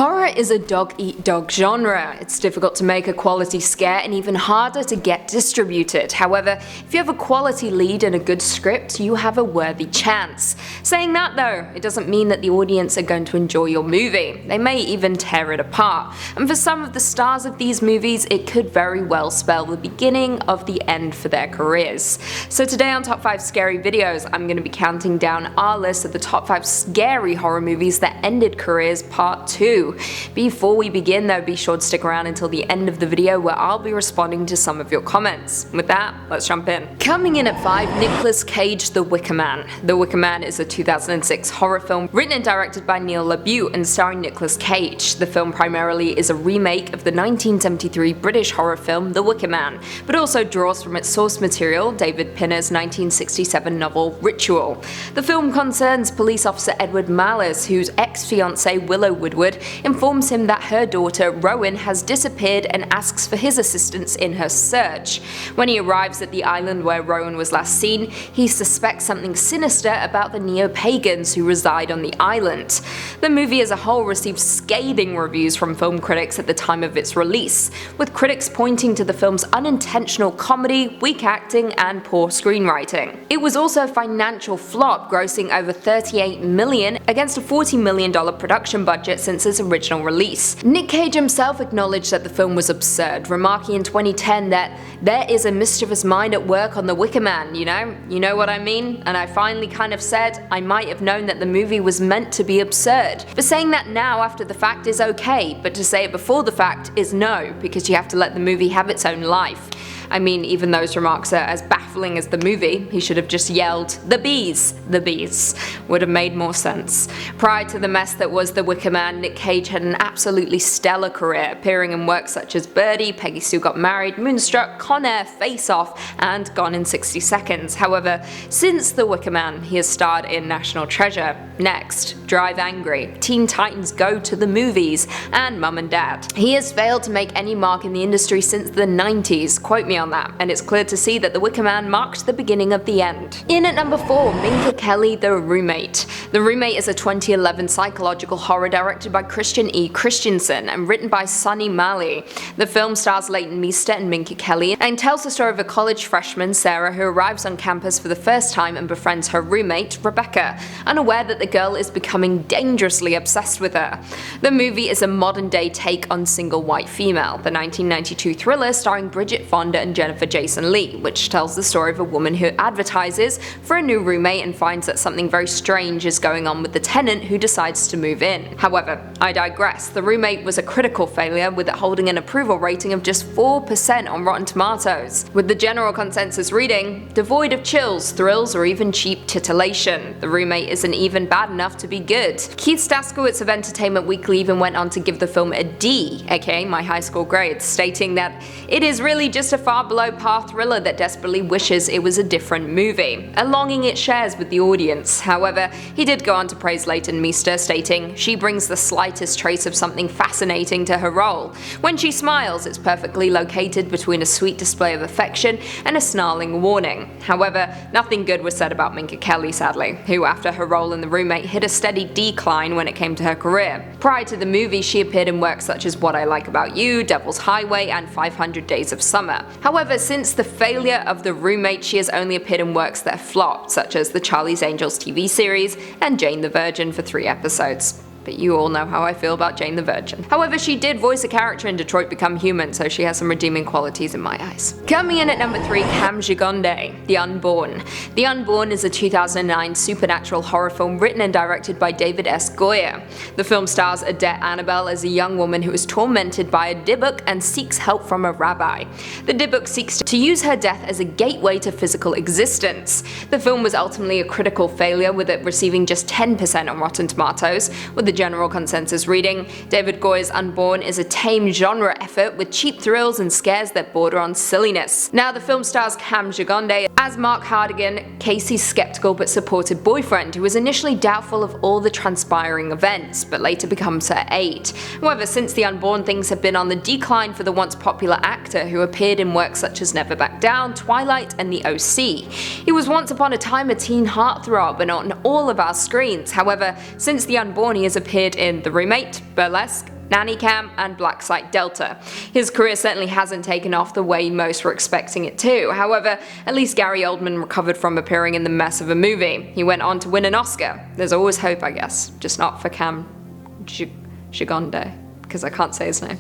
Horror is a dog-eat-dog genre. It's difficult to make a quality scare and even harder to get distributed. However, if you have a quality lead and a good script, you have a worthy chance. Saying that though, it doesn't mean that the audience are going to enjoy your movie. They may even tear it apart. And for some of the stars of these movies, it could very well spell the beginning of the end for their careers. So today on Top 5 Scary Videos, I'm going to be counting down our list of the top 5 scary horror movies that ended careers part 2. Before we begin though, be sure to stick around until the end of the video where I'll be responding to some of your comments. With that, let's jump in. Coming in at 5, Nicolas Cage, The Wicker Man. The Wicker Man is a 2006 horror film written and directed by Neil LaBute and starring Nicolas Cage. The film primarily is a remake of the 1973 British horror film The Wicker Man, but also draws from its source material, David Pinner's 1967 novel Ritual. The film concerns police officer Edward Malice, whose ex-fiancée Willow Woodward informs him that her daughter Rowan has disappeared and asks for his assistance in her search. When he arrives at the island where Rowan was last seen, he suspects something sinister about the neo-pagans who reside on the island. The movie as a whole received scathing reviews from film critics at the time of its release, with critics pointing to the film's unintentional comedy, weak acting, and poor screenwriting. It was also a financial flop, grossing over $38 million against a $40 million production budget since its original release. Nick Cage himself acknowledged that the film was absurd, remarking in 2010 that there is a mischievous mind at work on The Wicker Man, you know what I mean? And I finally kind of said I might have known that the movie was meant to be absurd. But saying that now after the fact is okay, but to say it before the fact is no, because you have to let the movie have its own life. I mean, even those remarks are as baffling as the movie. He should have just yelled, "The bees! The bees!" Would have made more sense. Prior to the mess that was The Wicker Man, Nick Cage had an absolutely stellar career, appearing in works such as Birdie, Peggy Sue Got Married, Moonstruck, Con Air, Face Off, and Gone in 60 Seconds. However, since The Wicker Man, he has starred in National Treasure, Next, Drive Angry, Teen Titans Go to the Movies, and Mum and Dad. He has failed to make any mark in the industry since the 90s, quote me on that, and it's clear to see that The Wicker Man marked the beginning of the end. In at number 4, Minka Kelly, The Roommate. The Roommate is a 2011 psychological horror directed by Christian E. Christensen and written by Sunny Malley. The film stars Leighton Meester and Minka Kelly and tells the story of a college freshman, Sarah, who arrives on campus for the first time and befriends her roommate, Rebecca, unaware that the girl is becoming dangerously obsessed with her. The movie is a modern-day take on Single White Female, the 1992 thriller starring Bridget Fonda and Jennifer Jason Leigh, which tells the story of a woman who advertises for a new roommate and finds that something very strange is going on with the tenant who decides to move in. However, I digress. The Roommate was a critical failure, with it holding an approval rating of just 4% on Rotten Tomatoes, with the general consensus reading, "Devoid of chills, thrills, or even cheap titillation. The Roommate isn't even bad enough to be good." Keith Staskowitz of Entertainment Weekly even went on to give the film a D, aka my high school grades, stating that it is really just a far below par thriller that desperately wishes it was a different movie, a longing it shares with the audience. However, he did go on to praise Leighton Meester, stating, "She brings the slightest trace of something fascinating to her role. When she smiles, it's perfectly located between a sweet display of affection and a snarling warning." However, nothing good was said about Minka Kelly, sadly, who after her role in The Roommate hit a steady decline when it came to her career. Prior to the movie, she appeared in works such as What I Like About You, Devil's Highway, and 500 Days of Summer. However, since the failure of The Roommate, she has only appeared in works that flopped, such as the Charlie's Angels TV series and Jane the Virgin for 3 episodes. But you all know how I feel about Jane the Virgin. However, she did voice a character in Detroit Become Human, so she has some redeeming qualities in my eyes. Coming in at number 3, Cam Gigonde, The Unborn. The Unborn is a 2009 supernatural horror film written and directed by David S. Goyer. The film stars Odette Annabelle as a young woman who is tormented by a Dybbuk and seeks help from a rabbi. The Dybbuk seeks to use her death as a gateway to physical existence. The film was ultimately a critical failure, with it receiving just 10% on Rotten Tomatoes, with the general consensus reading, David Goyer's Unborn is a tame genre effort with cheap thrills and scares that border on silliness. Now, the film stars Cam Gigonde as Mark Hardigan, Casey's skeptical but supportive boyfriend, who was initially doubtful of all the transpiring events, but later becomes her aide. However, since The Unborn, things have been on the decline for the once popular actor, who appeared in works such as Never Back Down, Twilight, and The OC. He was once upon a time a teen heartthrob and on all of our screens. However, since The Unborn, he has appeared in The Roommate, Burlesque, Nanny Cam, and Black Site Delta. His career certainly hasn't taken off the way most were expecting it to. However, at least Gary Oldman recovered from appearing in the mess of a movie. He went on to win an Oscar. There's always hope, I guess. Just not for Cam Gigonde, because I can't say his name.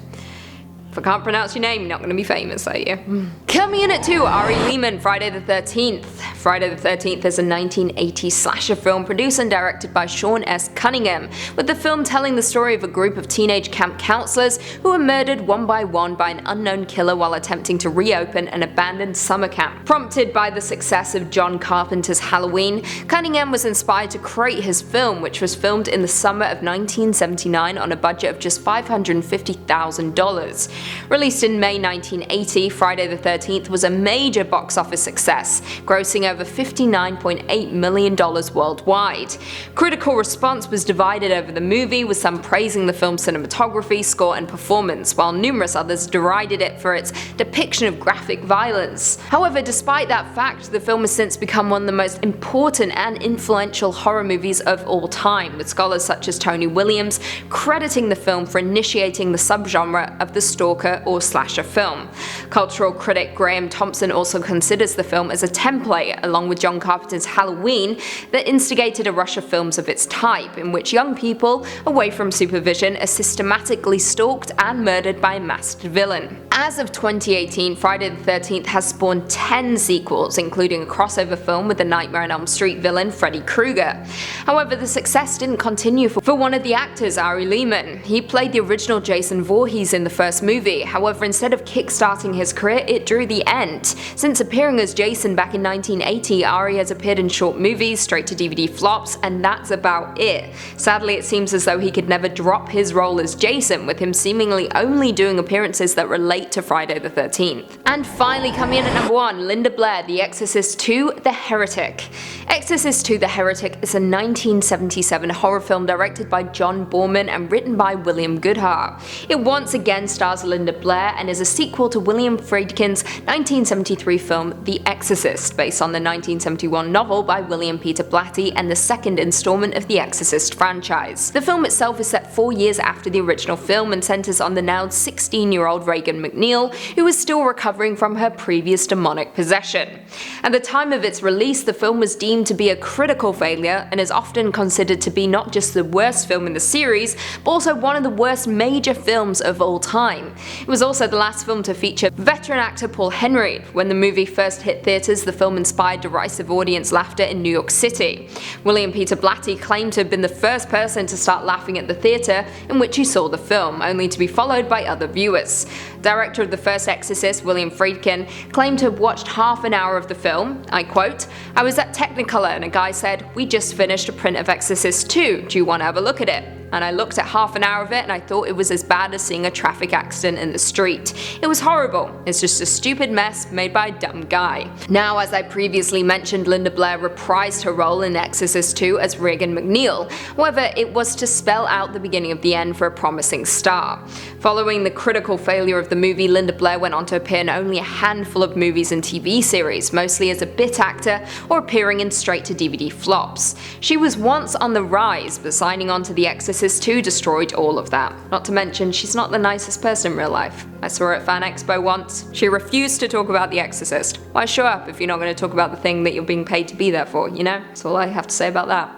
If I can't pronounce your name, you're not going to be famous, are you? Coming in at 2, Ari Lehman, Friday the 13th. Friday the 13th is a 1980s slasher film produced and directed by Sean S. Cunningham, with the film telling the story of a group of teenage camp counselors who were murdered one by an unknown killer while attempting to reopen an abandoned summer camp. Prompted by the success of John Carpenter's Halloween, Cunningham was inspired to create his film, which was filmed in the summer of 1979 on a budget of just $550,000. Released in May 1980, Friday the 13th was a major box office success, grossing over $59.8 million worldwide. Critical response was divided over the movie, with some praising the film's cinematography, score, and performance, while numerous others derided it for its depiction of graphic violence. However, despite that fact, the film has since become one of the most important and influential horror movies of all time, with scholars such as Tony Williams crediting the film for initiating the subgenre of the stalker or slasher film. Cultural critic Graham Thompson also considers the film as a template, along with John Carpenter's Halloween, that instigated a rush of films of its type, in which young people, away from supervision, are systematically stalked and murdered by a masked villain. As of 2018, Friday the 13th has spawned 10 sequels, including a crossover film with the Nightmare on Elm Street villain Freddy Krueger. However, the success didn't continue for one of the actors, Ari Lehman. He played the original Jason Voorhees in the first movie. However, instead of kickstarting his career, it drew the end. Since appearing as Jason back in 1980, Ari has appeared in short movies, straight-to-DVD flops, and that's about it. Sadly, it seems as though he could never drop his role as Jason, with him seemingly only doing appearances that relate to Friday the 13th. And finally, coming in at number 1, Linda Blair, The Exorcist II: The Heretic. Exorcist II: The Heretic is a 1977 horror film directed by John Boorman and written by William Goodhart. It once again stars Linda Blair and is a sequel to William Friedkin's 1973 film The Exorcist, based on the 1971 novel by William Peter Blatty and the second installment of the Exorcist franchise. The film itself is set 4 years after the original film and centers on the now 16-year-old Regan McNeil, who is still recovering from her previous demonic possession. At the time of its release, the film was deemed to be a critical failure and is often considered to be not just the worst film in the series, but also one of the worst major films of all time. It was also the last film to feature veteran actor Paul Henry. When the movie first hit theaters, the film inspired derisive audience laughter in New York City. William Peter Blatty claimed to have been the first person to start laughing at the theater in which he saw the film, only to be followed by other viewers. Director of the first Exorcist, William Friedkin, claimed to have watched half an hour of the film. I quote, "I was at Technicolor and a guy said, 'We just finished a print of Exorcist 2, do you want to have a look at it?' And I looked at half an hour of it and I thought it was as bad as seeing a traffic accident in the street. It was horrible. It's just a stupid mess made by a dumb guy." Now, as I previously mentioned, Linda Blair reprised her role in Exorcist 2 as Regan McNeil. However, it was to spell out the beginning of the end for a promising star. Following the critical failure of the movie, Linda Blair went on to appear in only a handful of movies and TV series, mostly as a bit actor or appearing in straight-to-DVD flops. She was once on the rise, but signing on to The Exorcist 2 destroyed all of that. Not to mention, she's not the nicest person in real life. I saw her at Fan Expo once. She refused to talk about The Exorcist. Why show up if you're not going to talk about the thing that you're being paid to be there for, you know? That's all I have to say about that.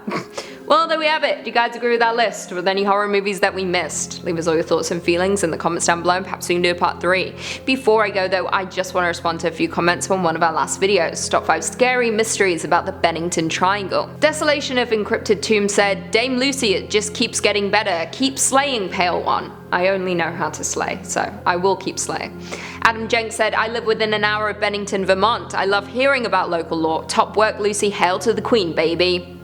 Well, there we have it. Do you guys agree with that list? Were there any horror movies that we missed? Leave us all your thoughts and feelings in the comments down below, and perhaps we can do a part 3. Before I go though, I just want to respond to a few comments from one of our last videos. Top 5 scary mysteries about the Bennington Triangle. Desolation of Encrypted Tomb said, "Dame Lucy, it just keeps getting better. Keep slaying, Pale One." I only know how to slay, so I will keep slaying. Adam Jenks said, "I live within an hour of Bennington, Vermont. I love hearing about local lore. Top work, Lucy. Hail to the Queen, baby."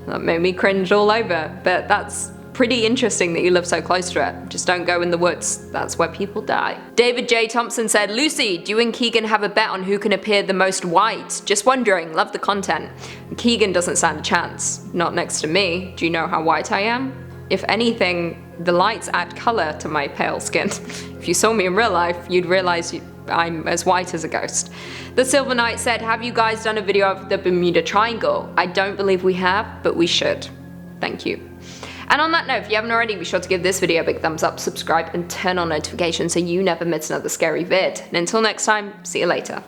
That made me cringe all over, but that's pretty interesting that you live so close to it. Just don't go in the woods, that's where people die. David J. Thompson said, "Lucy, do you and Keegan have a bet on who can appear the most white? Just wondering, love the content." Keegan doesn't stand a chance, not next to me. Do you know how white I am? If anything, the lights add color to my pale skin. If you saw me in real life, you'd realize I'm as white as a ghost. The Silver Knight said, "Have you guys done a video of the Bermuda Triangle? I don't believe we have, but we should. Thank you." And on that note, if you haven't already, be sure to give this video a big thumbs up, subscribe, and turn on notifications so you never miss another scary vid. And until next time, see you later.